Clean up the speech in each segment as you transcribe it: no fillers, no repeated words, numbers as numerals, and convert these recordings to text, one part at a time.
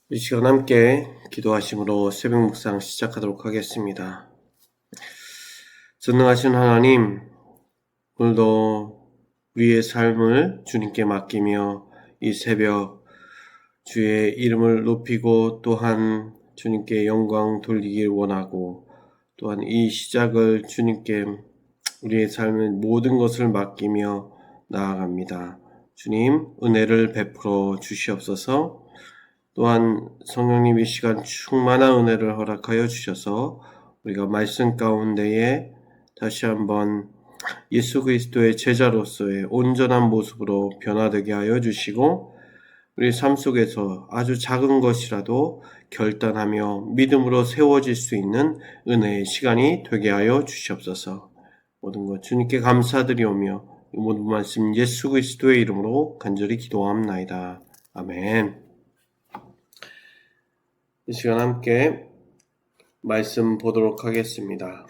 이 시간 함께 기도하심으로 새벽 묵상 시작하도록 하겠습니다. 전능하신 하나님, 오늘도 우리의 삶을 주님께 맡기며 이 새벽 주의 이름을 높이고 또한 주님께 영광 돌리길 원하고, 또한 이 시작을 주님께 우리의 삶의 모든 것을 맡기며 나아갑니다. 주님, 은혜를 베풀어 주시옵소서. 또한 성령님 이 시간 충만한 은혜를 허락하여 주셔서 우리가 말씀 가운데에 다시 한번 예수 그리스도의 제자로서의 온전한 모습으로 변화되게 하여 주시고, 우리 삶 속에서 아주 작은 것이라도 결단하며 믿음으로 세워질 수 있는 은혜의 시간이 되게 하여 주시옵소서. 모든 것 주님께 감사드리오며 이 모든 말씀 예수 그리스도의 이름으로 간절히 기도합나이다. 아멘. 이 시간 함께 말씀 보도록 하겠습니다.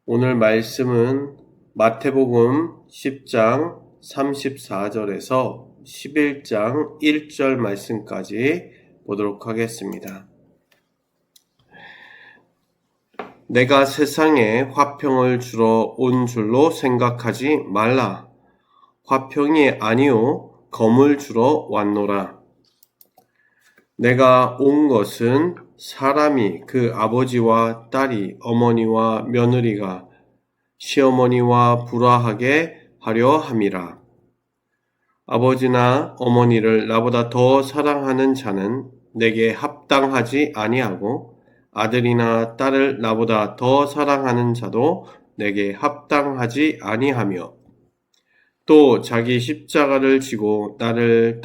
오늘 말씀은 마태복음 10장 34절에서 11장 1절 말씀까지 보도록 하겠습니다. 내가 세상에 화평을 주러 온 줄로 생각하지 말라. 화평이 아니요 검을 주러 왔노라. 내가 온 것은 사람이 그 아버지와 딸이 어머니와 며느리가 시어머니와 불화하게 하려 함이라. 아버지나 어머니를 나보다 더 사랑하는 자는 내게 합당하지 아니하고, 아들이나 딸을 나보다 더 사랑하는 자도 내게 합당하지 아니하며, 또 자기 십자가를 지고 나를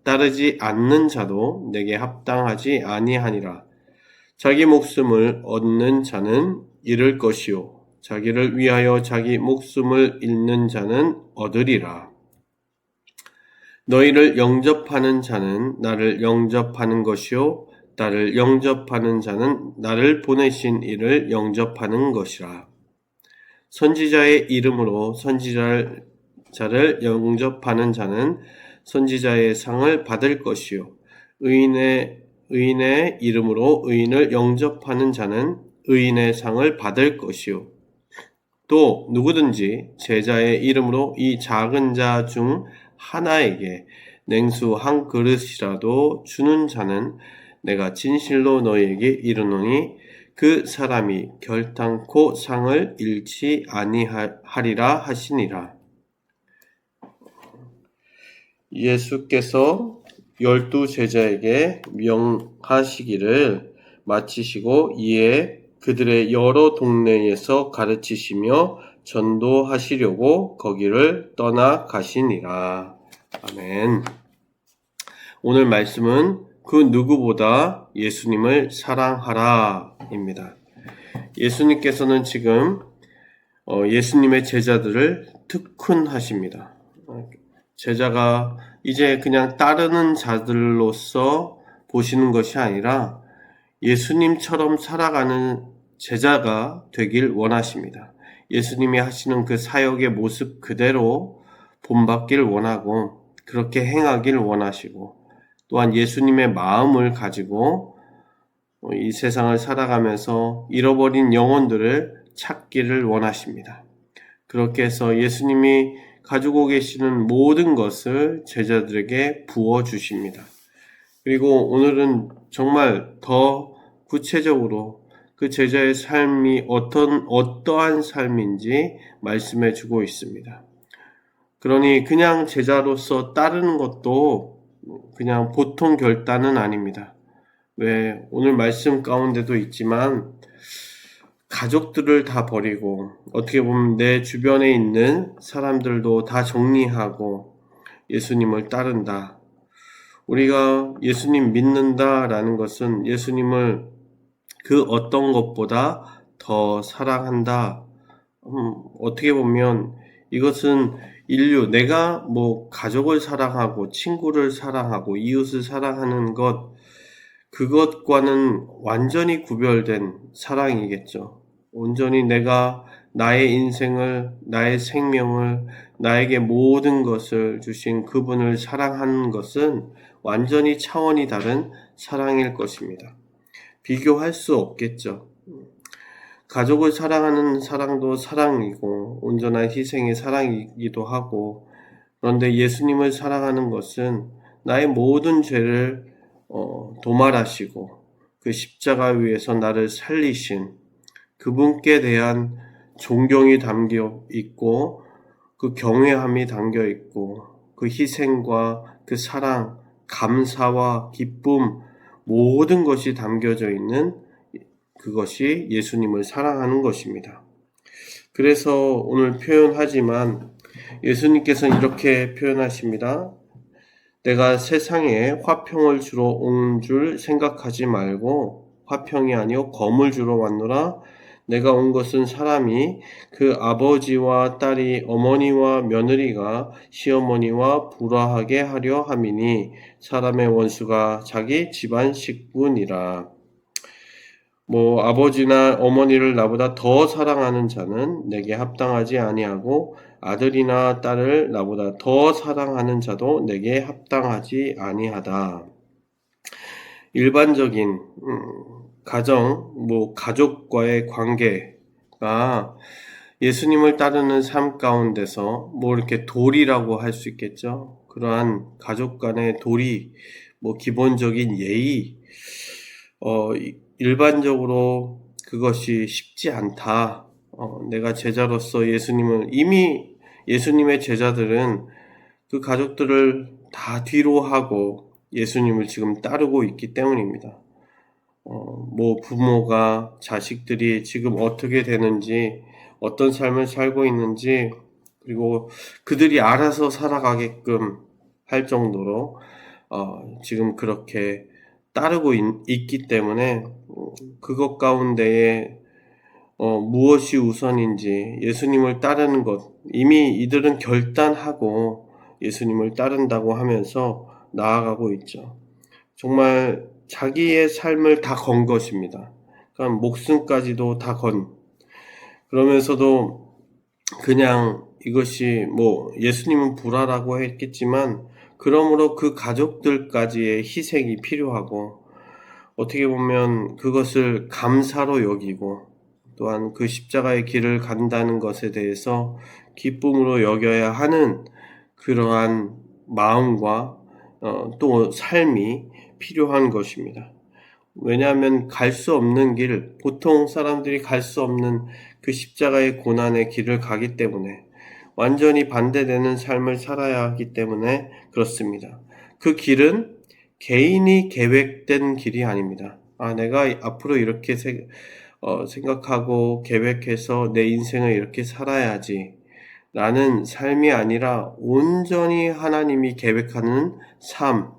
따르지 않는 자도 내게 합당하지 아니하니라. 자기 목숨을 얻는 자는 잃을 것이요 자기를 위하여 자기 목숨을 잃는 자는 얻으리라. 너희를 영접하는 자는 나를 영접하는 것이요 나를 영접하는 자는 나를 보내신 이를 영접하는 것이라. 선지자의 이름으로 선지자를 영접하는 자는 선지자의 상을 받을 것이요 의인의 이름으로 의인을 영접하는 자는 의인의 상을 받을 것이요 또 누구든지 제자의 이름으로 이 작은 자 중 하나에게 냉수 한 그릇이라도 주는 자는 내가 진실로 너희에게 이르노니 그 사람이 결탄코 상을 잃지 아니하리라 하시니라. 예수께서 12 제자에게 명하시기를 마치시고 이에 그들의 여러 동네에서 가르치시며 전도하시려고 거기를 떠나 가시니라. 아멘. 오늘 말씀은 그 누구보다 예수님을 사랑하라 입니다. 예수님께서는 지금 예수님의 제자들을 특훈하십니다. 제자가 이제 그냥 따르는 자들로서 보시는 것이 아니라 예수님처럼 살아가는 제자가 되길 원하십니다. 예수님이 하시는 그 사역의 모습 그대로 본받길 원하고 그렇게 행하길 원하시고, 또한 예수님의 마음을 가지고 이 세상을 살아가면서 잃어버린 영혼들을 찾기를 원하십니다. 그렇게 해서 예수님이 가지고 계시는 모든 것을 제자들에게 부어주십니다. 그리고 오늘은 정말 더 구체적으로 그 제자의 삶이 어떠한 삶인지 말씀해 주고 있습니다. 그러니 그냥 제자로서 따르는 것도 그냥 보통 결단은 아닙니다. 왜 오늘 말씀 가운데도 있지만 가족들을 다 버리고 어떻게 보면 내 주변에 있는 사람들도 다 정리하고 예수님을 따른다. 우리가 예수님 믿는다라는 것은 예수님을 그 어떤 것보다 더 사랑한다. 어떻게 보면 이것은 내가 가족을 사랑하고 친구를 사랑하고 이웃을 사랑하는 그것과는 완전히 구별된 사랑이겠죠. 온전히 내가 나의 인생을, 나의 생명을, 나에게 모든 것을 주신 그분을 사랑하는 것은 완전히 차원이 다른 사랑일 것입니다. 비교할 수 없겠죠. 가족을 사랑하는 사랑도 사랑이고 온전한 희생의 사랑이기도 하고, 그런데 예수님을 사랑하는 것은 나의 모든 죄를 도말하시고 그 십자가 위에서 나를 살리신 그분께 대한 존경이 담겨 있고, 그 경외함이 담겨 있고, 그 희생과 그 사랑, 감사와 기쁨, 모든 것이 담겨져 있는 그것이 예수님을 사랑하는 것입니다. 그래서 오늘 표현하지만 예수님께서는 이렇게 표현하십니다. 내가 세상에 화평을 주러 온 줄 생각하지 말고 화평이 아니요 검을 주러 왔노라. 내가 온 것은 사람이 그 아버지와 딸이 어머니와 며느리가 시어머니와 불화하게 하려 함이니 사람의 원수가 자기 집안 식구니라. 아버지나 어머니를 나보다 더 사랑하는 자는 내게 합당하지 아니하고 아들이나 딸을 나보다 더 사랑하는 자도 내게 합당하지 아니하다. 일반적인 가정, 가족과의 관계가 예수님을 따르는 삶 가운데서 이렇게 도리라고 할 수 있겠죠. 그러한 가족 간의 도리, 기본적인 예의, 일반적으로 그것이 쉽지 않다. 내가 제자로서 이미 예수님의 제자들은 그 가족들을 다 뒤로 하고 예수님을 지금 따르고 있기 때문입니다. 부모가 자식들이 지금 어떻게 되는지, 어떤 삶을 살고 있는지, 그리고 그들이 알아서 살아가게끔 할 정도로 지금 그렇게 따르고 있기 때문에 그것 가운데에 무엇이 우선인지 예수님을 따르는 것, 이미 이들은 결단하고 예수님을 따른다고 하면서 나아가고 있죠. 정말 자기의 삶을 다 건 것입니다. 그러니까 목숨까지도 다 그러면서도 그냥 이것이 예수님은 불화라고 했겠지만 그러므로 그 가족들까지의 희생이 필요하고, 어떻게 보면 그것을 감사로 여기고 또한 그 십자가의 길을 간다는 것에 대해서 기쁨으로 여겨야 하는 그러한 마음과 또 삶이 필요한 것입니다. 왜냐하면 갈 수 없는 길, 보통 사람들이 갈 수 없는 그 십자가의 고난의 길을 가기 때문에, 완전히 반대되는 삶을 살아야 하기 때문에 그렇습니다. 그 길은 개인이 계획된 길이 아닙니다. 내가 앞으로 이렇게 생각하고 계획해서 내 인생을 이렇게 살아야지 라는 삶이 아니라 온전히 하나님이 계획하는 삶,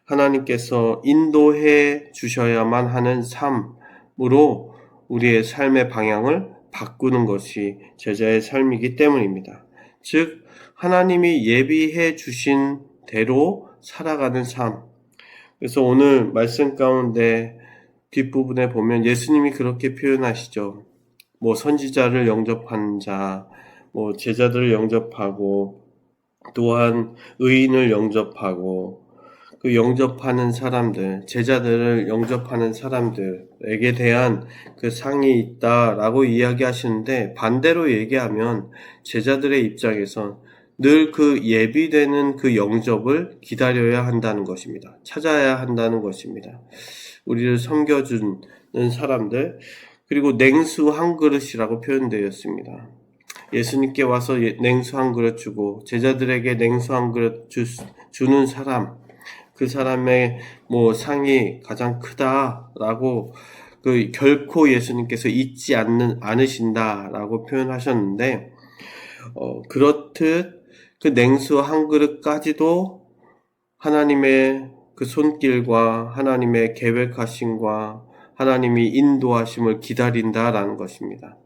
하나님께서 인도해 주셔야만 하는 삶으로 우리의 삶의 방향을 바꾸는 것이 제자의 삶이기 때문입니다. 즉 하나님이 예비해 주신 대로 살아가는 삶. 그래서 오늘 말씀 가운데 뒷부분에 보면 예수님이 그렇게 표현하시죠. 선지자를 영접하는 자, 제자들을 영접하고 또한 의인을 영접하고, 그 영접하는 사람들, 제자들을 영접하는 사람들에게 대한 그 상이 있다라고 이야기하시는데, 반대로 얘기하면 제자들의 입장에선 늘 그 예비되는 그 영접을 기다려야 한다는 것입니다. 찾아야 한다는 것입니다. 우리를 섬겨주는 사람들, 그리고 냉수 한 그릇이라고 표현되었습니다. 예수님께 와서 냉수 한 그릇 주고 제자들에게 냉수 한 그릇 주는 사람, 그 사람의 상이 가장 크다라고 결코 예수님께서 잊지 않으신다라고 표현하셨는데, 그렇듯 그 냉수 한 그릇까지도 하나님의 그 손길과 하나님의 계획하심과 하나님이 인도하심을 기다린다라는 것입니다.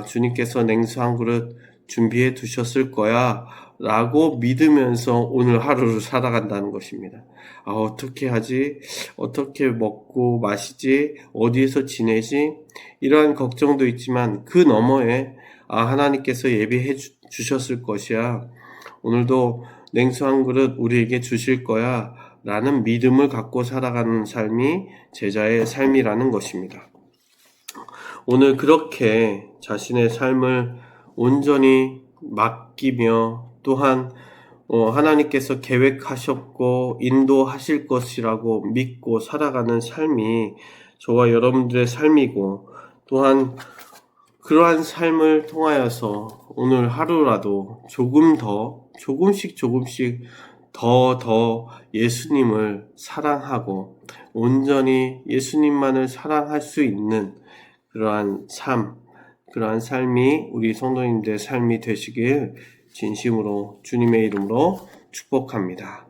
주님께서 냉수 한 그릇 준비해 두셨을 거야 라고 믿으면서 오늘 하루를 살아간다는 것입니다. 어떻게 하지? 어떻게 먹고 마시지? 어디에서 지내지? 이러한 걱정도 있지만 그 너머에 하나님께서 예비해 주셨을 것이야. 오늘도 냉수 한 그릇 우리에게 주실 거야 라는 믿음을 갖고 살아가는 삶이 제자의 삶이라는 것입니다. 오늘 그렇게 자신의 삶을 온전히 맡기며 또한 하나님께서 계획하셨고 인도하실 것이라고 믿고 살아가는 삶이 저와 여러분들의 삶이고, 또한 그러한 삶을 통하여서 오늘 하루라도 조금씩 더 예수님을 사랑하고 온전히 예수님만을 사랑할 수 있는 그러한 삶이 우리 성도님들의 삶이 되시길 진심으로 주님의 이름으로 축복합니다.